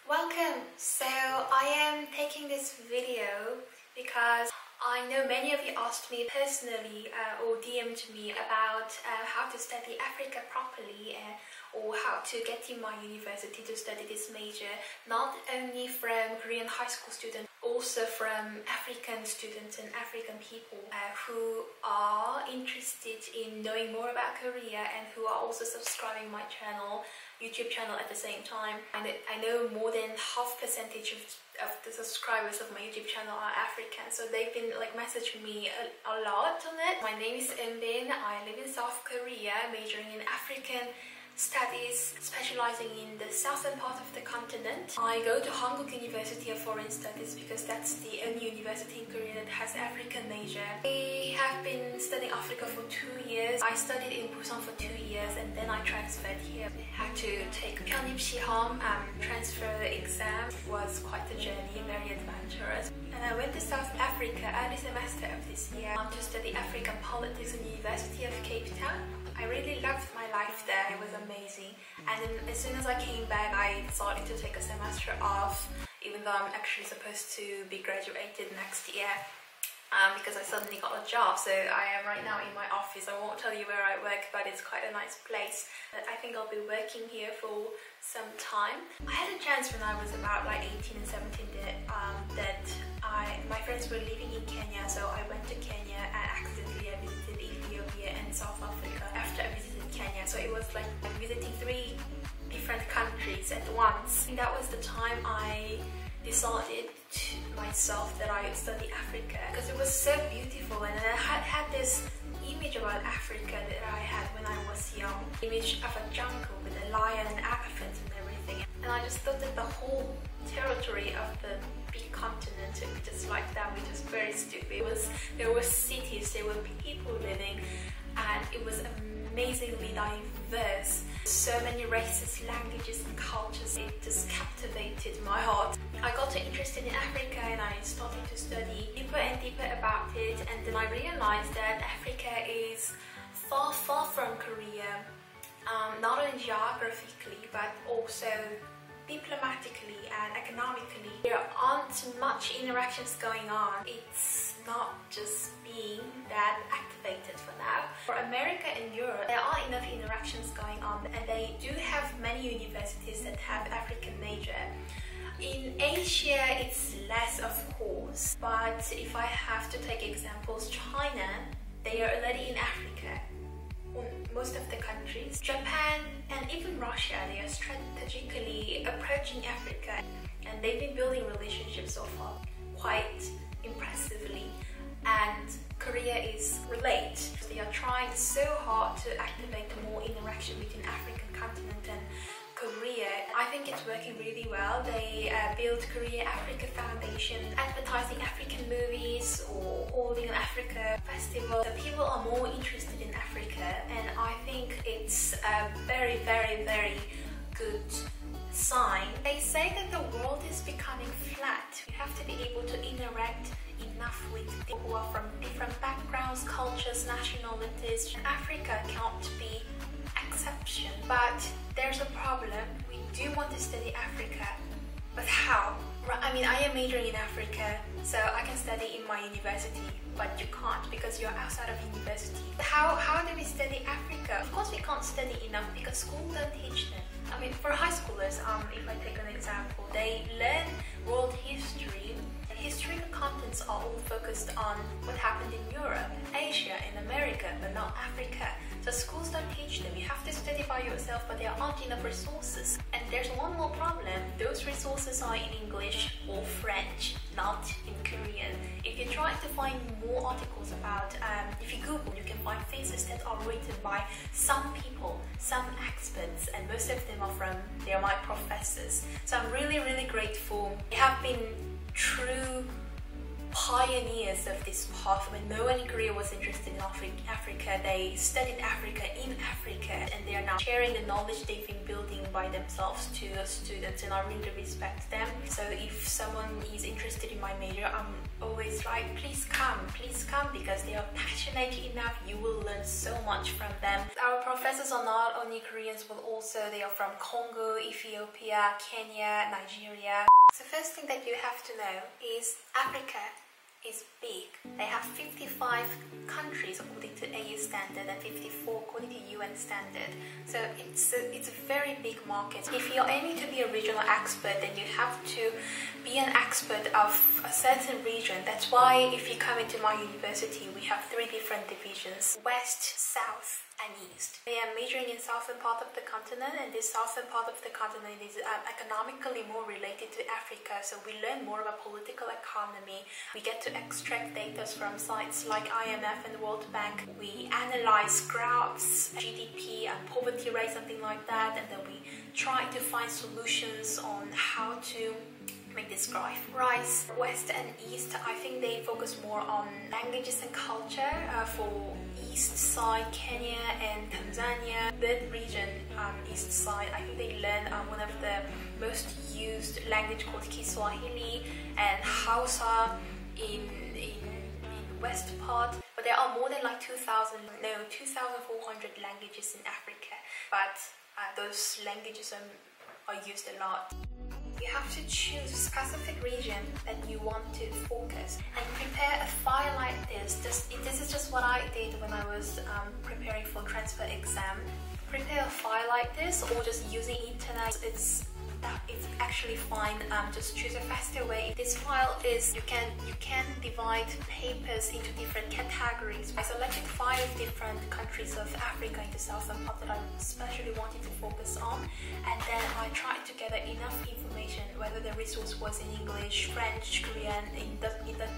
Welcome! So I am taking this video because I know many of you asked me personally or DM'd me about how to study Africa properly or how to get in my university to study this major, not only from Korean high school students, also from African students and African people who are interested in knowing more about Korea and who are also subscribing my YouTube channel at the same time. I know more than half percentage of the subscribers of my YouTube channel are African, so they've been messaging me a lot on it. My name is Eunbin. I live in South Korea, majoring in African studies, specializing in the southern part of the continent. I go to Hankuk University of Foreign Studies because that's the only university in Korea that has African major. I have been studying Africa for 2 years. I studied in Busan for 2 years and then I transferred here. I had to take 편입 시험, transfer exam. It was quite a journey, very adventurous. And I went to South Africa early semester of this year to study African politics in the University of Cape Town. I really loved my life there, it was amazing. And then as soon as I came back, I decided to take a semester off, even though I'm actually supposed to be graduated next year, because I suddenly got a job. So I am right now in my office. I won't tell you where I work, but it's quite a nice place. But I think I'll be working here for some time. I had a chance when I was about 18 and 17 that my friends were living in Kenya, so I went to Kenya and accidentally I visited Ethiopia and South Africa after I visited Kenya. So it was like visiting 3 different countries at once. And that was the time I decided to myself that I would study Africa because it was so beautiful, and I had this image about Africa that I had when I was young, image of a jungle with a lion and elephants and everything, and I just thought that the whole territory of the big continent would be just like that, which is very stupid. There were cities, there were people living, and it was amazingly diverse. So many races, languages and cultures. It just captivated my heart. I got interested in Africa and I started to study deeper and deeper about it, and then I realized that Africa is far, far from Korea, not only geographically but also diplomatically and economically. There aren't much interactions going on. It's not just being that activated for now. For America and Europe, there are enough interactions going on, and they do have many universities that have African major. In Asia, it's less, of course, but if I have to take examples, China, they are already in Africa. Most of the countries, Japan and even Russia, they are strategically approaching Africa, and they've been building relationships so far quite impressively, and Korea is late. They are trying so hard to activate more interaction between African continent and Korea. I think it's working really well. They built Korea Africa Foundation, advertising African movies or holding an Africa festival. The people are more interested in Africa, and I think it's a very, very, very good sign. They say that the world is becoming flat. You have to be able to interact enough with people who are from different backgrounds, cultures, nationalities. Africa can't be exception, but there's a problem. We do want to study Africa, but how? I mean, I am majoring in Africa, so I can study in my university, but you can't because you're outside of university. How do we study Africa? Of course we can't study enough because schools don't teach them. I mean, for high schoolers, if I take an example, they learn world history. Historical contents are all focused on what happened in Europe, Asia, and America, but not Africa. So schools don't teach them. You have to study by yourself, but there aren't enough resources. And there's one more problem. Those resources are in English or French, not in Korean. If you try to find more articles about, if you Google, you can find theses that are written by some people, some experts, and most of them they're my professors. So I'm really, really grateful. They have been true pioneers of this path. When no one in Korea was interested in Africa, they studied Africa in Africa, and they are now sharing the knowledge they've been building by themselves to students, and I really respect them. So if someone is interested in my major, I'm always like, please come, because they are passionate enough. You will learn so much from them. Our professors are not only Koreans, but also they are from Congo, Ethiopia, Kenya, Nigeria. So first thing that you have to know is Africa is big. They have 55 countries according to AU standard and 54 according to UN standard. So it's a very big market. If you're aiming to be a regional expert, then you have to be an expert of a certain region. That's why if you come into my university, we have 3 different divisions: West, South, and East. I am majoring in southern part of the continent, and this southern part of the continent is economically more related to Africa, so we learn more about political economy. We get to extract data from sites like IMF and World Bank. We analyze graphs, GDP and poverty rate, something like that, and then we try to find solutions on how to make this graph rise. West and East, I think they focus more on languages and culture. For East side, Kenya and Tanzania, that region, East side, I think they learn one of the most used language called Kiswahili and Hausa in West part. But there are more than like 2,400 languages in Africa, but those languages are used a lot. You have to choose a specific region that you want to focus and prepare a file like this. This is just what I did when I was preparing for transfer exam. Prepare a file like this, or just using internet. It's actually fine. Just choose a faster way. This file is you can divide papers into different categories. I selected 5 different countries of Africa in the southern part that I especially wanted to focus on, and then I tried to gather enough information, whether the resource was in English, French, Korean, it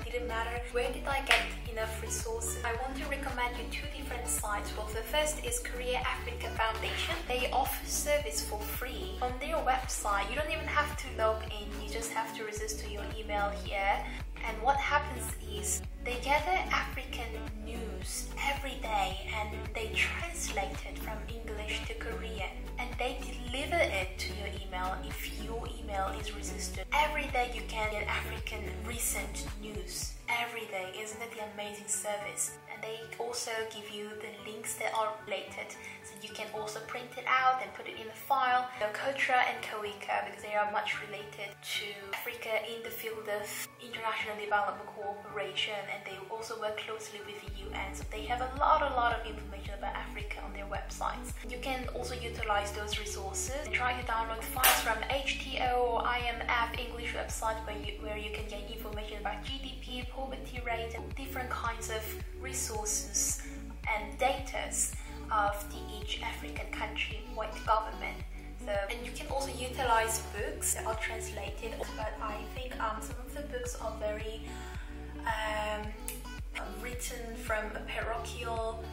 didn't matter. Where did I get enough resources? I want to recommend you 2 different sites. Well, the first is Korea Africa Foundation. They offer service for free on their website. You don't even have to log in, you just have to register your email here. And what happens is they gather African news every day and they translate it from English to Korean, and they deliver it to your email if your email is registered. Every day you can get African recent news. Every day. Isn't it the amazing service? And they also give you the links that are related, so you can also print it out and put it in a file. Kotra and Kawika, because they are much related to Africa in the field of international development cooperation, and they also work closely with the UN, so they have a lot of information about Africa on their websites. You can also utilize those resources and try to download files from HTO or IMF English websites where you can get information about GDP, poverty rate, and different kinds of resources and data of each African country, what government. So, and you can also utilize books that are translated, but I think some of the books are very written from a parochial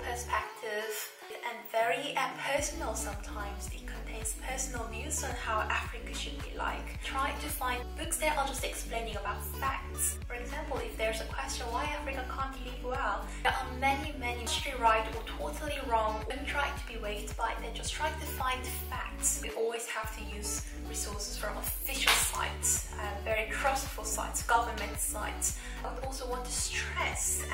perspective and very personal sometimes. It contains personal views on how Africa should be like. Try to find books that are just explaining about facts. For example, if there's a question why Africa can't live well, there are many history right or totally wrong. Don't try to be weighted by that, just try to find facts. We always have to use resources from official sites, very trustful sites, government sites. I would also want to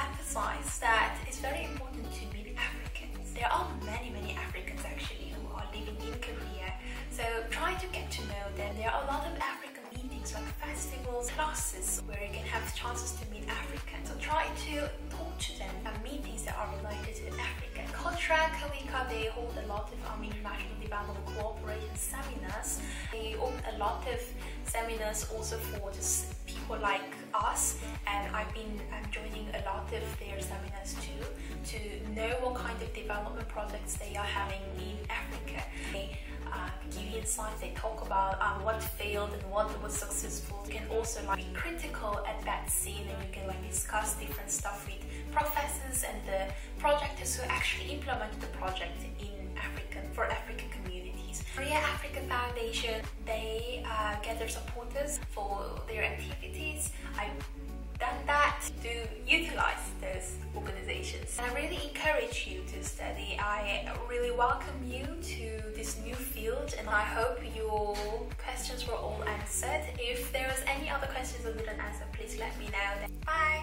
emphasize that it's very important to meet Africans. There are many Africans actually who are living in Korea, so try to get to know them. There are a lot of African meetings like festivals, classes where you can have chances to meet Africans. So try to talk to them at meetings that are related to Africa. Kotra, Kawika, they hold a lot of international development cooperation seminars. They open a lot of seminars also for just people like us, and I'm joining a lot of their seminars too, to know what kind of development projects they are having in Africa. They give you insights, they talk about what failed and what was successful. You can also be critical at that scene, and you can discuss different stuff with professors and the projectors who actually implemented the project in African communities. Korea Africa Foundation organization, they gather supporters for their activities. I've done that to utilize those organizations. And I really encourage you to study. I really welcome you to this new field, and I hope your questions were all answered. If there was any other questions I didn't answer, please let me know. Bye!